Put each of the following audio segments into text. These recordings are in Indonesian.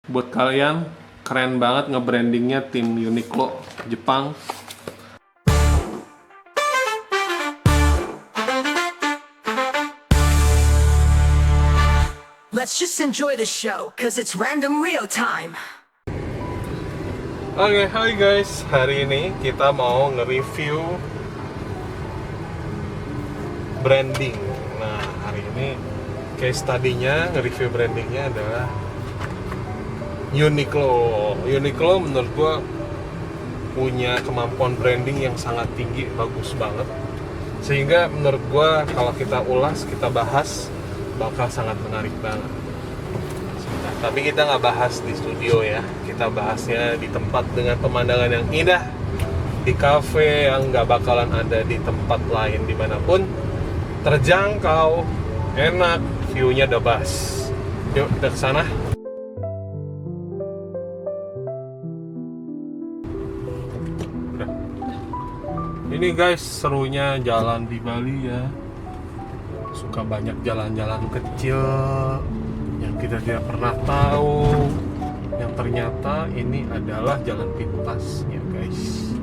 Buat kalian, keren banget nge-brandingnya tim Uniqlo Jepang. Let's just enjoy the show, cause it's random real time. Oke, hai guys. Hari ini kita mau nge-review branding. Nah, hari ini case study-nya, nge-review brandingnya adalah Uniqlo. Uniqlo menurut gua punya kemampuan branding yang sangat tinggi, bagus banget. Sehingga menurut gua kalau kita ulas, kita bahas, bakal sangat menarik banget. Tapi kita nggak bahas di studio ya, kita bahasnya di tempat dengan pemandangan yang indah, di cafe yang nggak bakalan ada di tempat lain dimanapun, terjangkau, enak, view-nya the best. Yuk kita ke sana. Ini guys, serunya jalan di Bali ya. Suka banyak jalan-jalan kecil yang kita tidak pernah tahu, yang ternyata ini adalah jalan pintasnya guys.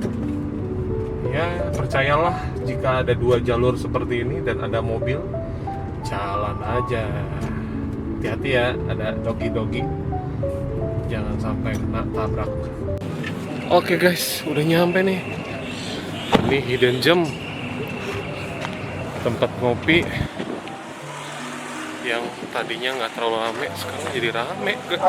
Ya percayalah, jika ada 2 jalur seperti ini dan ada mobil, jalan aja. Hati-hati ya, ada dogi-dogi, jangan sampai kena tabrak. Oke guys, udah nyampe nih. Ini Hidden Gem, tempat ngopi yang tadinya nggak terlalu rame, sekarang jadi rame guys.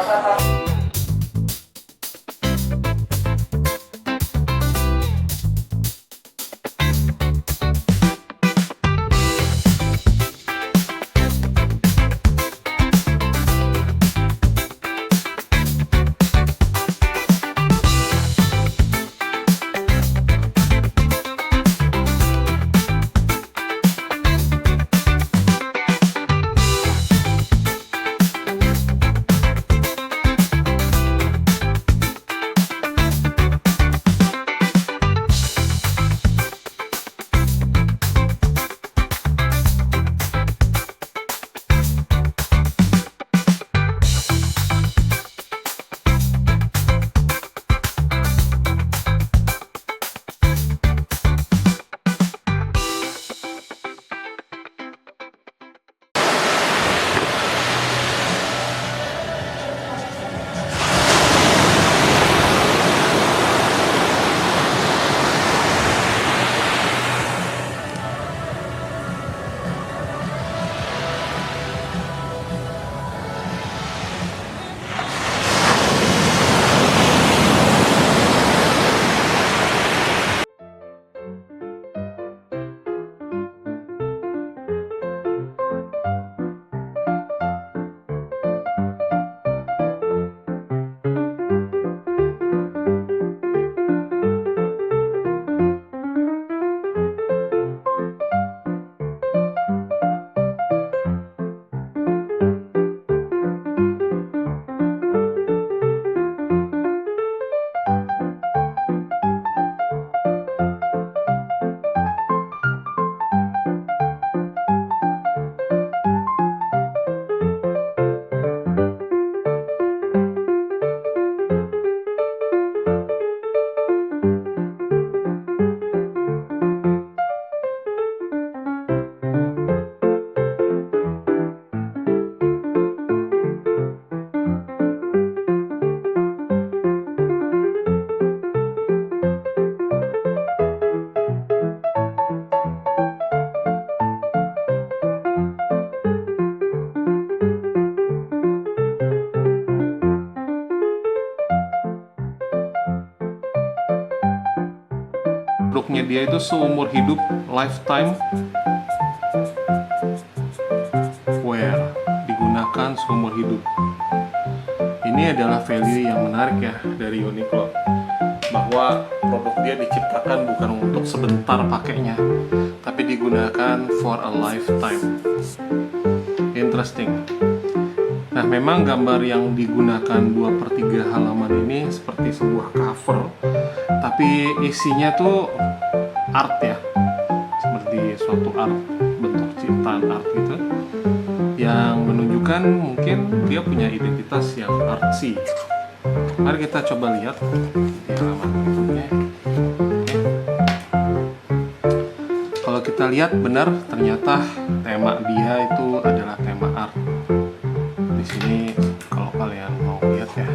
Produknya dia itu seumur hidup, lifetime wear, digunakan seumur hidup. Ini adalah value yang menarik ya dari Uniqlo, bahwa produk dia diciptakan bukan untuk sebentar pakainya, tapi digunakan for a lifetime. Interesting. Nah, memang gambar yang digunakan 2/3 halaman ini seperti sebuah cover, tapi isinya tuh art ya, seperti suatu art, bentuk ciptaan art gitu, yang menunjukkan mungkin dia punya identitas yang artsy. Mari kita coba lihat di halaman berikutnya. Kalau kita lihat benar, ternyata tema dia itu adalah tema art. Di sini kalau kalian mau lihat ya,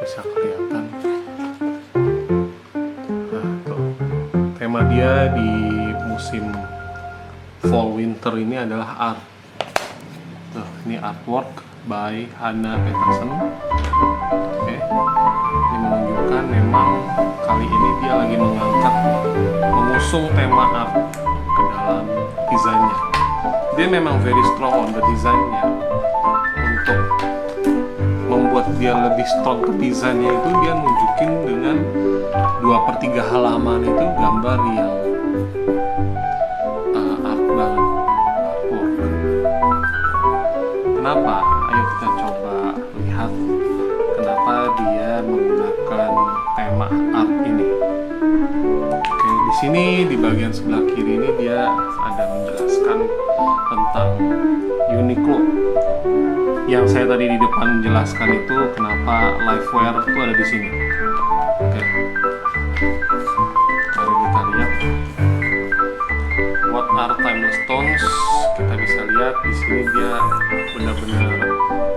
bisa kelihatan. Nah, tuh. Tema dia di musim fall winter ini adalah art. Tuh, ini artwork by Hannah Peterson. Oke. Ini menunjukkan memang kali ini dia lagi mengusung tema art ke dalam desainnya. Dia memang very strong on the desainnya. Untuk membuat dia lebih strong ke desainnya itu, dia nunjukin dengan 2/3 halaman itu gambar yang art banget, artwork. Kenapa? Ayo kita coba lihat kenapa dia menggunakan tema art ini. Oke, di sini di bagian sebelah kiri ini dia ada menjelaskan tentang Uniqlo. Yang saya tadi di depan jelaskan itu kenapa Lifewear itu ada di sini. Oke, mari kita lihat. What are timeless tones? Kita bisa lihat di sini dia benar-benar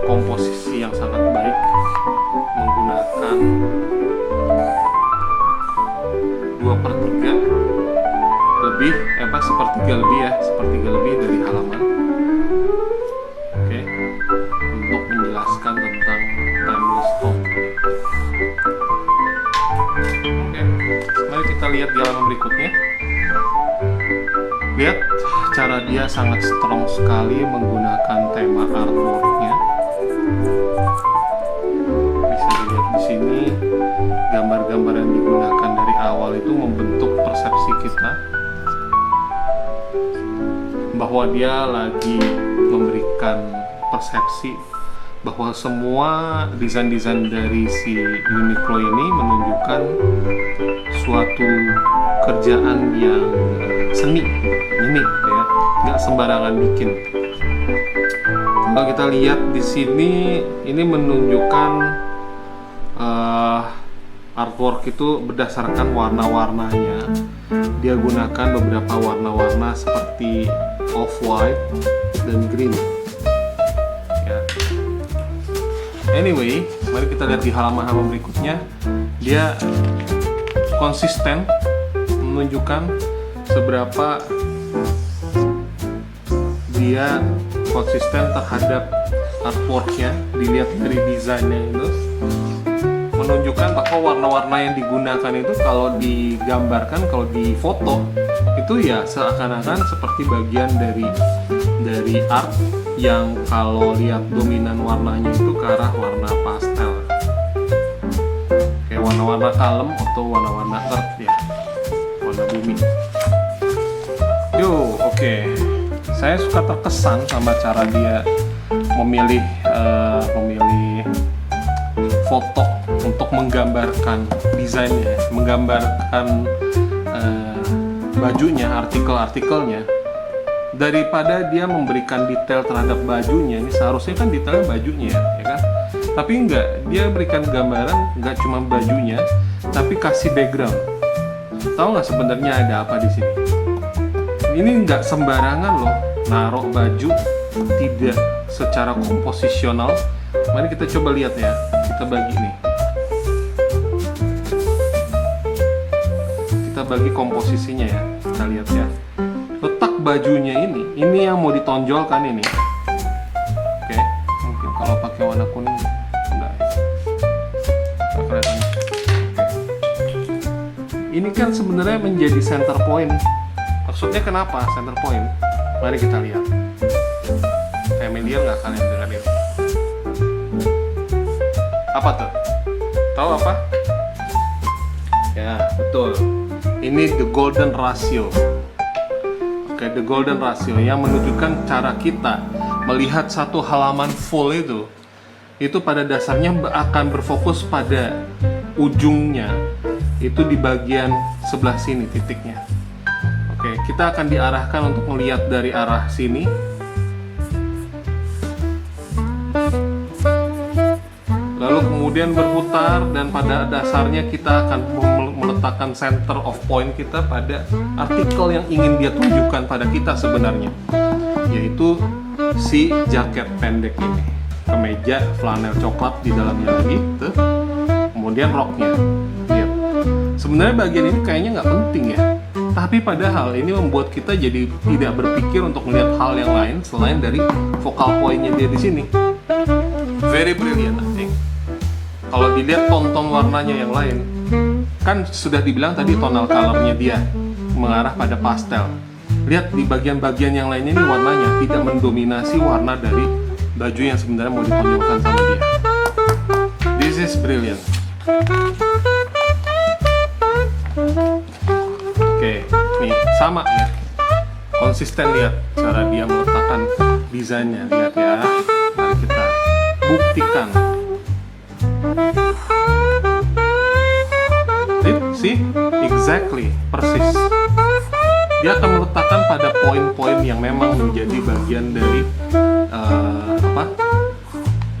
komposisi yang sangat baik, menggunakan 2/3 lebih, sepertiga lebih dari halaman. Oke, untuk menjelaskan tentang timeless tone. Oke, mari kita lihat di halaman berikutnya. Lihat cara dia sangat strong sekali menggunakan tema artworknya. Bisa dilihat di sini gambar-gambar yang digunakan dari awal itu membentuk persepsi kita bahwa dia lagi memberikan persepsi bahwa semua desain-desain dari si Uniqlo ini menunjukkan suatu kerjaan yang seni, ini ya, nggak sembarangan bikin. Kalau kita lihat di sini, ini menunjukkan artwork itu berdasarkan warna-warnanya. Dia gunakan beberapa warna-warna seperti off-white dan green. Ya. Anyway, mari kita lihat di halaman-halaman berikutnya. Dia konsisten menunjukkan seberapa dia konsisten terhadap artworknya. Dilihat dari desainnya itu menunjukkan bahwa warna-warna yang digunakan itu kalau digambarkan, kalau di foto itu ya seakan-akan seperti bagian dari art yang kalau lihat dominan warnanya itu ke arah warna pastel, kayak warna-warna kalem atau warna-warna earth ya, warna bumi. Oke. Saya suka terkesan sama cara dia memilih foto untuk menggambarkan desainnya, menggambarkan bajunya, artikelnya, daripada dia memberikan detail terhadap bajunya. Ini seharusnya kan detailnya bajunya, ya kan? Tapi enggak, dia berikan gambaran enggak cuma bajunya, tapi kasih background. Tahu nggak sebenarnya ada apa di sini? Ini nggak sembarangan loh, naruh baju tidak secara komposisional. Mari kita coba lihat ya, kita bagi nih. Kita bagi komposisinya ya, kita lihat ya. Letak bajunya ini yang mau ditonjolkan ini. Oke, mungkin kalau pakai warna kuning enggak ya. Nggak kelihatan. Oke. Ini kan sebenarnya menjadi center point. Maksudnya kenapa center point? Mari kita lihat. Familiar nggak kalian dengan ini? Apa tuh? Tahu apa? Ya, betul. Ini the golden ratio. Oke, the golden ratio yang menunjukkan cara kita melihat satu halaman full itu pada dasarnya akan berfokus pada ujungnya. Itu di bagian sebelah sini titiknya. Oke, kita akan diarahkan untuk melihat dari arah sini. Lalu kemudian berputar, dan pada dasarnya kita akan meletakkan center of point kita pada artikel yang ingin dia tunjukkan pada kita sebenarnya, yaitu si jaket pendek ini, kemeja flanel coklat di dalamnya lagi tuh. Kemudian roknya, lihat. Sebenarnya bagian ini kayaknya nggak penting ya, tapi padahal ini membuat kita jadi tidak berpikir untuk melihat hal yang lain selain dari focal point-nya dia di sini. Very brilliant, I think. Kalau dilihat ton-ton warnanya yang lain, kan sudah dibilang tadi tonal color-nya dia mengarah pada pastel. Lihat di bagian-bagian yang lainnya ini warnanya tidak mendominasi warna dari baju yang sebenarnya mau ditonjolkan sama dia. This is brilliant. Oke, nih sama ya, konsisten, lihat cara dia meletakkan desainnya, lihat ya. Mari kita buktikan. See, exactly, persis. Dia akan meletakkan pada poin-poin yang memang menjadi bagian dari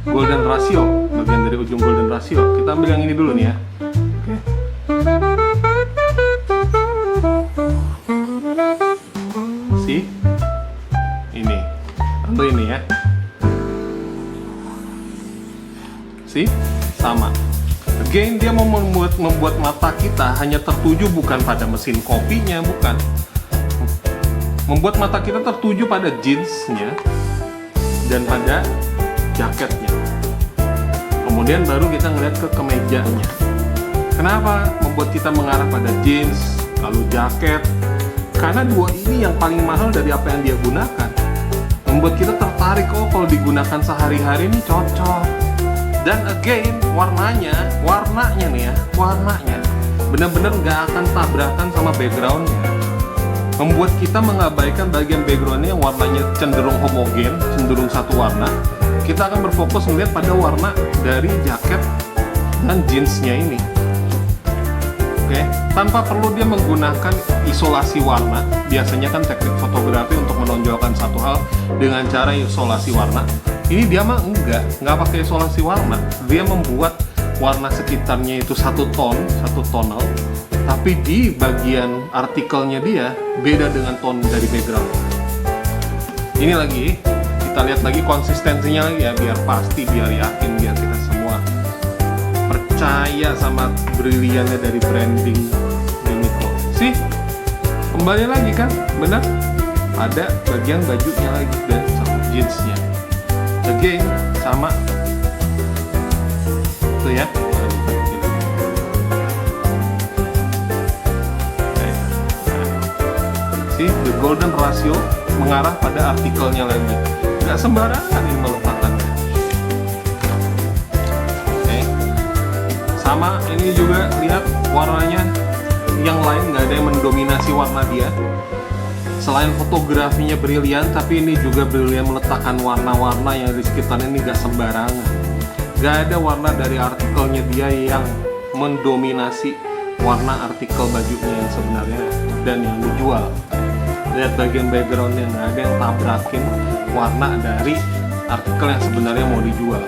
golden ratio, bagian dari ujung golden ratio. Kita ambil yang ini dulu nih ya. Oke. See, ini, ambil ini ya. See, sama. Again, dia mau membuat mata kita hanya tertuju bukan pada mesin kopinya, bukan. Membuat mata kita tertuju pada jeansnya dan pada jaketnya. Kemudian baru kita ngeliat ke kemejanya. Kenapa membuat kita mengarah pada jeans, lalu jaket? Karena dua ini yang paling mahal dari apa yang dia gunakan. Membuat kita tertarik, oh kalau digunakan sehari-hari ini cocok. Dan again, warnanya nih ya, warnanya benar-benar nggak akan tabrakan sama backgroundnya. Membuat kita mengabaikan bagian backgroundnya yang warnanya cenderung homogen, cenderung satu warna. Kita akan berfokus melihat pada warna dari jaket dan jeansnya ini. Oke, tanpa perlu dia menggunakan isolasi warna. Biasanya kan teknik fotografi untuk menonjolkan satu hal dengan cara isolasi warna. Ini dia mah nggak pakai isolasi warna. Dia membuat warna sekitarnya itu satu tonal, tapi di bagian artikelnya dia beda dengan ton dari background. Ini lagi, kita lihat lagi konsistensinya lagi ya, biar pasti, biar yakin, biar kita semua percaya sama briliannya dari branding Uniqlo. Sih, kembali lagi kan, benar? Ada bagian bajunya lagi dan sama jeansnya. Again, sama tuh ya. See, the golden ratio mengarah pada artikelnya lagi. Nggak sembarangan ini meletakkannya. Oke. Sama ini juga, lihat warnanya yang lain nggak ada yang mendominasi warna dia. Selain fotografinya brilian, tapi ini juga brilian meletakkan warna-warna yang di sekitarnya ini gak sembarangan. Gak ada warna dari artikelnya dia yang mendominasi warna artikel bajunya yang sebenarnya dan yang dijual. Lihat bagian backgroundnya, gak ada yang tabrakin warna dari artikel yang sebenarnya mau dijual.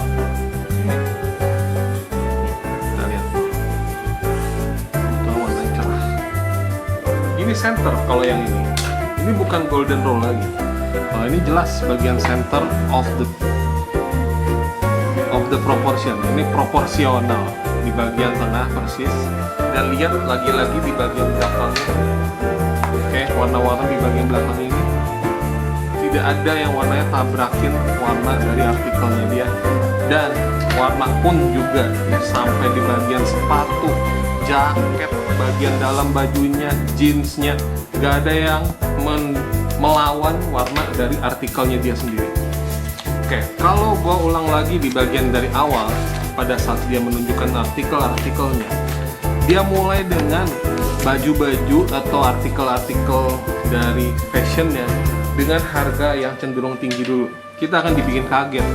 Kita lihat. Itu warnanya cerah. Ini center kalau yang ini. Ini bukan golden roll lagi. Kalau ini jelas bagian center of the proportion. Ini proporsional di bagian tengah persis. Dan lihat lagi-lagi di bagian belakangnya. Oke, warna-warna di bagian belakang ini tidak ada yang warnanya tabrakin warna dari artikelnya dia. Dan warna pun juga sampai di bagian sepatu, jaket, bagian dalam bajunya, jeansnya, gak ada yang melawan warna dari artikelnya dia sendiri. Oke, kalau gua ulang lagi di bagian dari awal, pada saat dia menunjukkan artikelnya, dia mulai dengan baju-baju atau artikel-artikel dari fashionnya dengan harga yang cenderung tinggi dulu. Kita akan dibikin kaget.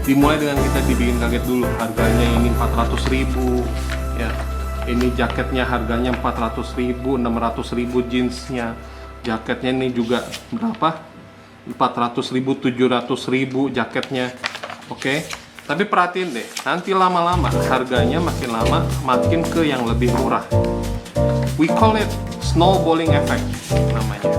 Dimulai dengan kita dibikin kaget dulu. Harganya ini 400.000 ya. Ini jaketnya harganya 400.000, 600.000 jeansnya. Jaketnya ini juga berapa? 400.000, 700.000 jaketnya. Oke. Tapi perhatiin deh, nanti lama-lama harganya makin lama makin ke yang lebih murah. We call it snowballing effect namanya.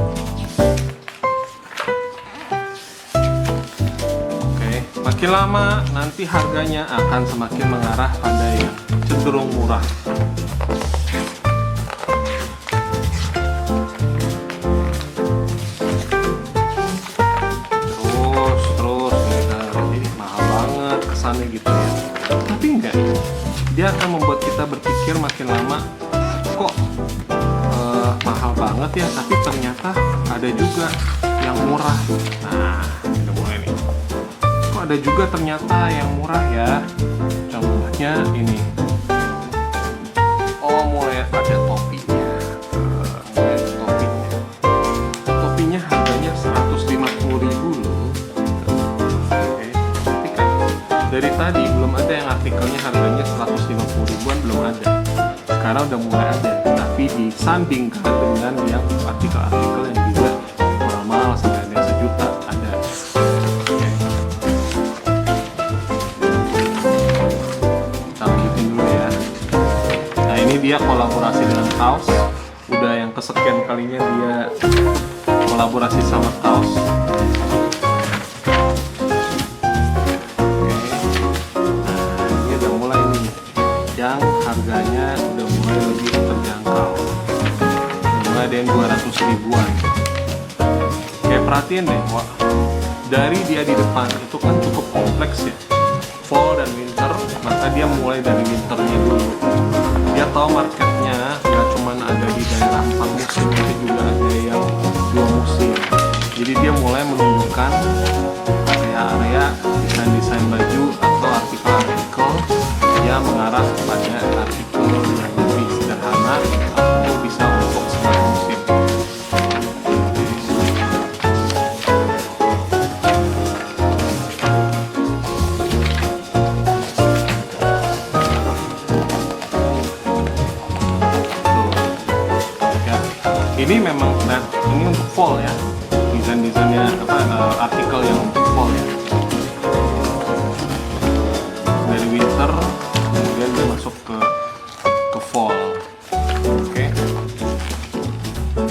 Oke, makin lama nanti harganya akan semakin mengarah pada yang cenderung murah. Gitu ya, tapi enggak, dia akan membuat kita berpikir makin lama, kok mahal banget ya, tapi ternyata ada juga yang murah. Nah, udah mulai nih, kok ada juga ternyata yang murah ya. Contohnya ini, oh mulai ada topinya. Topinya harganya 150.000 loh. Dari tadi belum ada yang artikelnya harganya 150.000-an, belum ada. Sekarang udah mulai ada, tapi disandingkan dengan yang artikel-artikel yang juga mahal sampai ada yang sejuta ada. Oke. Kita lanjutin dulu ya. Nah ini dia kolaborasi dengan kaos. Udah yang kesekian kalinya dia kolaborasi sama kaos. Yang harganya udah mulai lebih terjangkau, udah mulai ada yang 200 ribuan. Kayak perhatiin deh, wah, dari dia di depan itu kan cukup kompleks ya, fall dan winter, maka dia mulai dari winternya dulu. Dia tahu marketnya nggak cuma ada di daerah 4 musim, tapi juga ada yang 2 musim. Jadi dia mulai menunjukkan area-area desain-desain baju atau artikel-artikel yang mengarah pada artikel yang lebih sederhana atau bisa untuk semua musim. Ya. Ini memang ini untuk fall ya, desain-desainnya artikel yang untuk fall ya. Dari winter kemudian dia masuk ke fall. Oke.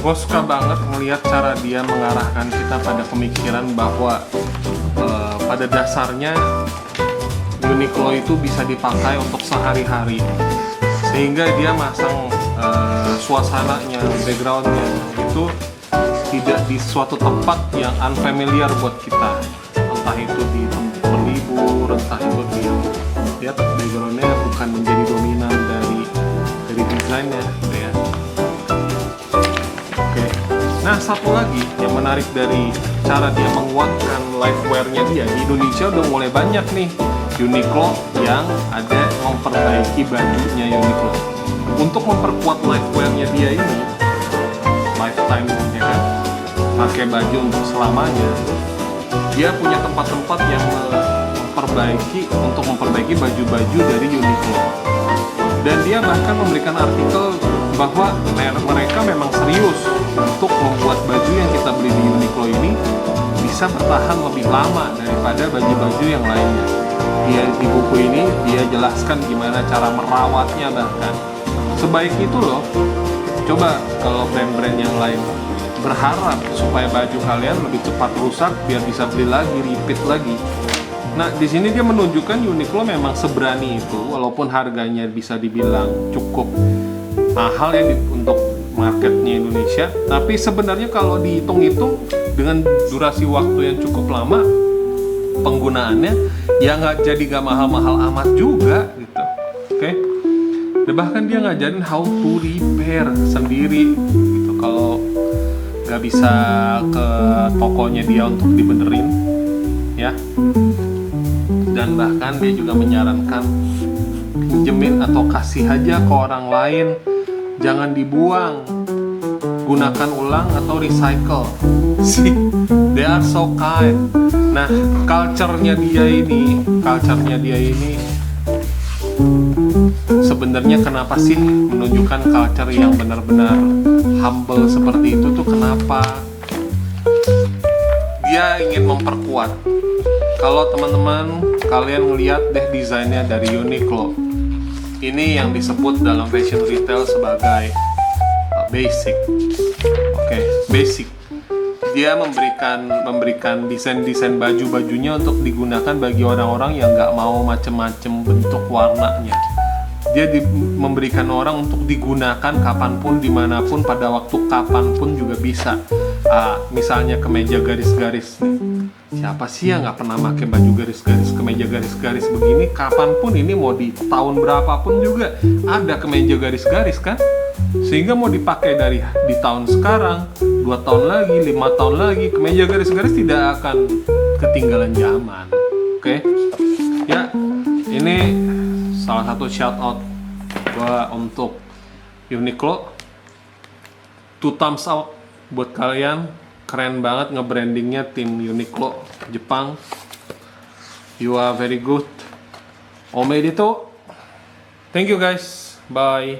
Gue suka banget melihat cara dia mengarahkan kita pada pemikiran bahwa pada dasarnya Uniqlo itu bisa dipakai untuk sehari-hari, sehingga dia masang suasananya, backgroundnya itu tidak di suatu tempat yang unfamiliar buat kita, entah itu di tempat berlibur, entah itu di lihat backgroundnya bukan menjadi dominan dari desainnya gitu ya. Oke. Nah satu lagi yang menarik dari cara dia menguatkan lifewear-nya dia, di Indonesia udah mulai banyak nih Uniqlo yang ada memperbaiki bajunya Uniqlo untuk memperkuat lifewear-nya dia ini, lifetime ya kan, pakai baju untuk selamanya. Dia punya tempat-tempat yang memperbaiki baju-baju dari Uniqlo, dan dia bahkan memberikan artikel bahwa mereka memang serius untuk membuat baju yang kita beli di Uniqlo ini bisa bertahan lebih lama daripada baju-baju yang lainnya. Dia di buku ini dia jelaskan gimana cara merawatnya, bahkan sebaik itu loh. Coba kalau brand-brand yang lain berharap supaya baju kalian lebih cepat rusak biar bisa beli lagi, repeat lagi. Nah, di sini dia menunjukkan Uniqlo memang seberani itu, walaupun harganya bisa dibilang cukup mahal ya untuk marketnya Indonesia. Tapi sebenarnya kalau dihitung-hitung dengan durasi waktu yang cukup lama penggunaannya, ya nggak mahal-mahal amat juga gitu. Oke? Dan bahkan dia ngajarin how to repair sendiri gitu. Kalau nggak bisa ke tokonya dia untuk dibenerin, ya. Dan bahkan dia juga menyarankan pinjemin atau kasih aja ke orang lain, jangan dibuang, gunakan ulang atau recycle. See, they are so kind. Nah, culture-nya dia ini sebenarnya kenapa sih menunjukkan culture yang benar-benar humble seperti itu tuh kenapa? Dia ingin memperkuat kalau teman-teman kalian ngelihat deh desainnya dari Uniqlo. Ini yang disebut dalam fashion retail sebagai basic. Oke, basic. Dia memberikan desain-desain baju-bajunya untuk digunakan bagi orang-orang yang nggak mau macem-macem bentuk warnanya. Dia memberikan orang untuk digunakan kapanpun, dimanapun, pada waktu kapanpun juga bisa. Misalnya kemeja garis-garis nih. Siapa sih yang nggak pernah pakai baju garis-garis, kemeja garis-garis begini? Kapanpun, ini mau di tahun berapapun juga ada kemeja garis-garis kan? Sehingga mau dipakai di tahun sekarang, 2 tahun lagi, 5 tahun lagi, kemeja garis-garis tidak akan ketinggalan zaman. Oke? Ya, ini salah satu shout out gua untuk Uniqlo. 2 thumbs up buat kalian. Keren banget nge-brandingnya tim Uniqlo Jepang. You are very good. Omedetou. Thank you guys. Bye.